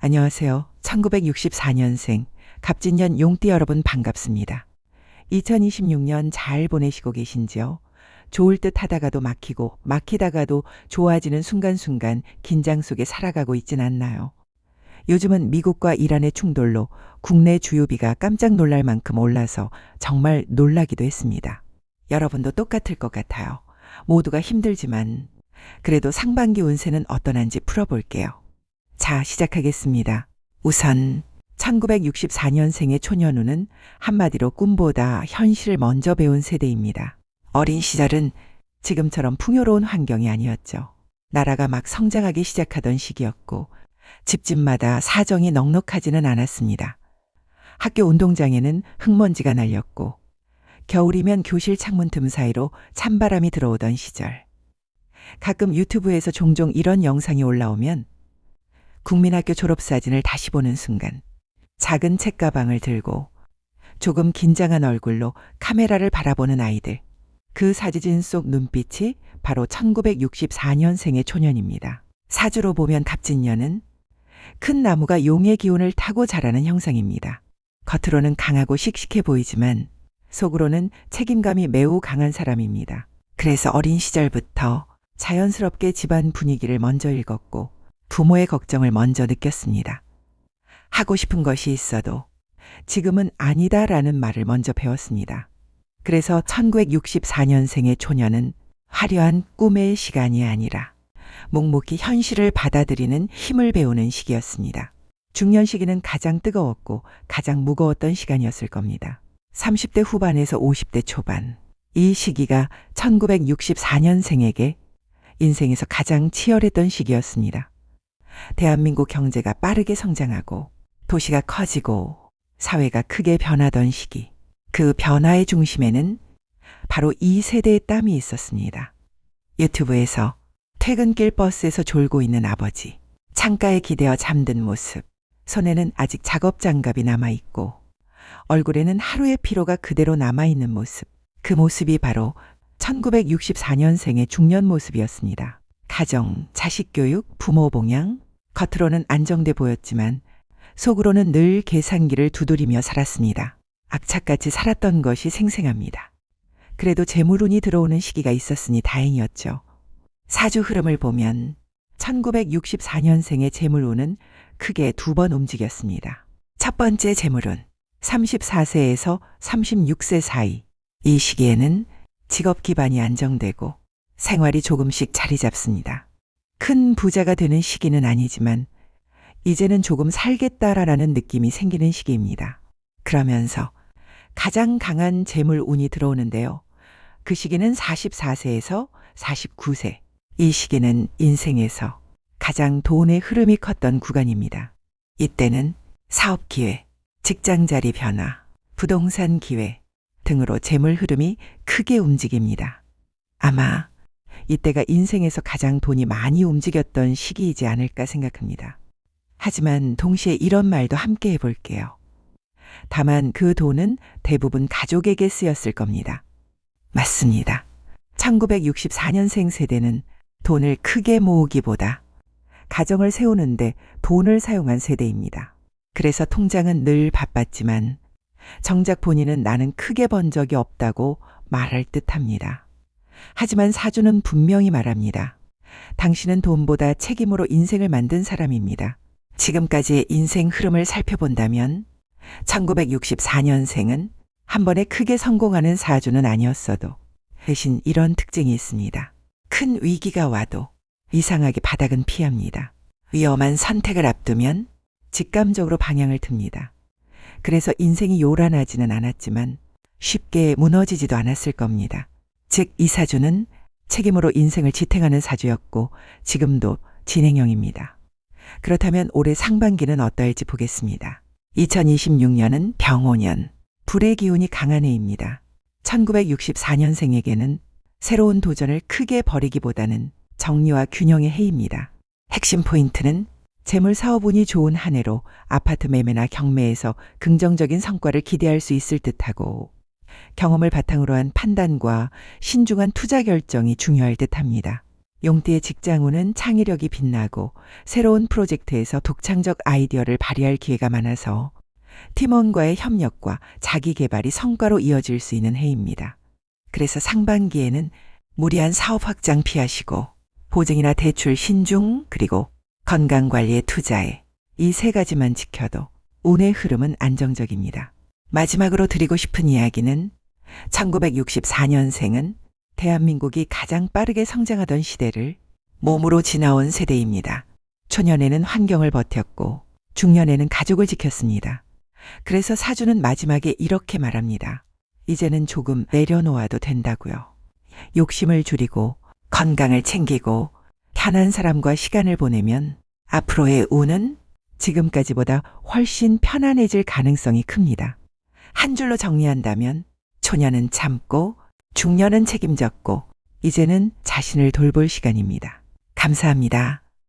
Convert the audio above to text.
안녕하세요. 1964년생 갑진년 용띠 여러분 반갑습니다. 2026년 잘 보내시고 계신지요? 좋을 듯 하다가도 막히고 막히다가도 좋아지는 순간순간 긴장 속에 살아가고 있진 않나요? 요즘은 미국과 이란의 충돌로 국내 주유비가 깜짝 놀랄 만큼 올라서 정말 놀라기도 했습니다. 여러분도 똑같을 것 같아요. 모두가 힘들지만 그래도 상반기 운세는 어떠한지 풀어볼게요. 자, 시작하겠습니다. 우선 1964년생의 초년운은 한마디로 꿈보다 현실을 먼저 배운 세대입니다. 어린 시절은 지금처럼 풍요로운 환경이 아니었죠. 나라가 막 성장하기 시작하던 시기였고 집집마다 사정이 넉넉하지는 않았습니다. 학교 운동장에는 흙먼지가 날렸고 겨울이면 교실 창문 틈 사이로 찬바람이 들어오던 시절. 가끔 유튜브에서 종종 이런 영상이 올라오면 국민학교 졸업사진을 다시 보는 순간 작은 책가방을 들고 조금 긴장한 얼굴로 카메라를 바라보는 아이들. 그 사진 속 눈빛이 바로 1964년생의 초년입니다. 사주로 보면 갑진년은 큰 나무가 용의 기운을 타고 자라는 형상입니다. 겉으로는 강하고 씩씩해 보이지만 속으로는 책임감이 매우 강한 사람입니다. 그래서 어린 시절부터 자연스럽게 집안 분위기를 먼저 읽었고 부모의 걱정을 먼저 느꼈습니다. 하고 싶은 것이 있어도 지금은 아니다라는 말을 먼저 배웠습니다. 그래서 1964년생의 초년은 화려한 꿈의 시간이 아니라 묵묵히 현실을 받아들이는 힘을 배우는 시기였습니다. 중년 시기는 가장 뜨거웠고 가장 무거웠던 시간이었을 겁니다. 30대 후반에서 50대 초반. 이 시기가 1964년생에게 인생에서 가장 치열했던 시기였습니다. 대한민국 경제가 빠르게 성장하고 도시가 커지고 사회가 크게 변하던 시기. 그 변화의 중심에는 바로 이 세대의 땀이 있었습니다. 유튜브에서 퇴근길 버스에서 졸고 있는 아버지, 창가에 기대어 잠든 모습, 손에는 아직 작업 장갑이 남아있고 얼굴에는 하루의 피로가 그대로 남아있는 모습. 그 모습이 바로 1964년생의 중년 모습이었습니다. 가정, 자식 교육, 부모 봉양, 겉으로는 안정돼 보였지만 속으로는 늘 계산기를 두드리며 살았습니다. 악착같이 살았던 것이 생생합니다. 그래도 재물운이 들어오는 시기가 있었으니 다행이었죠. 사주 흐름을 보면 1964년생의 재물운은 크게 두 번 움직였습니다. 첫 번째 재물운, 34세에서 36세 사이. 이 시기에는 직업 기반이 안정되고 생활이 조금씩 자리 잡습니다. 큰 부자가 되는 시기는 아니지만 이제는 조금 살겠다라는 느낌이 생기는 시기입니다. 그러면서 가장 강한 재물 운이 들어오는데요. 그 시기는 44세에서 49세. 이 시기는 인생에서 가장 돈의 흐름이 컸던 구간입니다. 이때는 사업 기회, 직장 자리 변화, 부동산 기회 등으로 재물 흐름이 크게 움직입니다. 아마 이때가 인생에서 가장 돈이 많이 움직였던 시기이지 않을까 생각합니다. 하지만 동시에 이런 말도 함께 해볼게요. 다만 그 돈은 대부분 가족에게 쓰였을 겁니다. 맞습니다. 1964년생 세대는 돈을 크게 모으기보다 가정을 세우는데 돈을 사용한 세대입니다. 그래서 통장은 늘 바빴지만 정작 본인은 나는 크게 번 적이 없다고 말할 듯합니다. 하지만 사주는 분명히 말합니다. 당신은 돈보다 책임으로 인생을 만든 사람입니다. 지금까지의 인생 흐름을 살펴본다면 1964년생은 한 번에 크게 성공하는 사주는 아니었어도 대신 이런 특징이 있습니다. 큰 위기가 와도 이상하게 바닥은 피합니다. 위험한 선택을 앞두면 직감적으로 방향을 틉니다. 그래서 인생이 요란하지는 않았지만 쉽게 무너지지도 않았을 겁니다. 즉, 이 사주는 책임으로 인생을 지탱하는 사주였고 지금도 진행형입니다. 그렇다면 올해 상반기는 어떨지 보겠습니다. 2026년은 병오년, 불의 기운이 강한 해입니다. 1964년생에게는 새로운 도전을 크게 벌이기보다는 정리와 균형의 해입니다. 핵심 포인트는 재물 사업운이 좋은 한 해로 아파트 매매나 경매에서 긍정적인 성과를 기대할 수 있을 듯하고 경험을 바탕으로 한 판단과 신중한 투자 결정이 중요할 듯합니다. 용띠의 직장운은 창의력이 빛나고 새로운 프로젝트에서 독창적 아이디어를 발휘할 기회가 많아서 팀원과의 협력과 자기 개발이 성과로 이어질 수 있는 해입니다. 그래서 상반기에는 무리한 사업 확장 피하시고 보증이나 대출 신중, 그리고 건강관리에 투자해 이 세 가지만 지켜도 운의 흐름은 안정적입니다. 마지막으로 드리고 싶은 이야기는 1964년생은 대한민국이 가장 빠르게 성장하던 시대를 몸으로 지나온 세대입니다. 초년에는 환경을 버텼고 중년에는 가족을 지켰습니다. 그래서 사주는 마지막에 이렇게 말합니다. 이제는 조금 내려놓아도 된다고요. 욕심을 줄이고 건강을 챙기고 편한 사람과 시간을 보내면 앞으로의 운은 지금까지보다 훨씬 편안해질 가능성이 큽니다. 한 줄로 정리한다면 초년은 참고 중년은 책임졌고 이제는 자신을 돌볼 시간입니다. 감사합니다.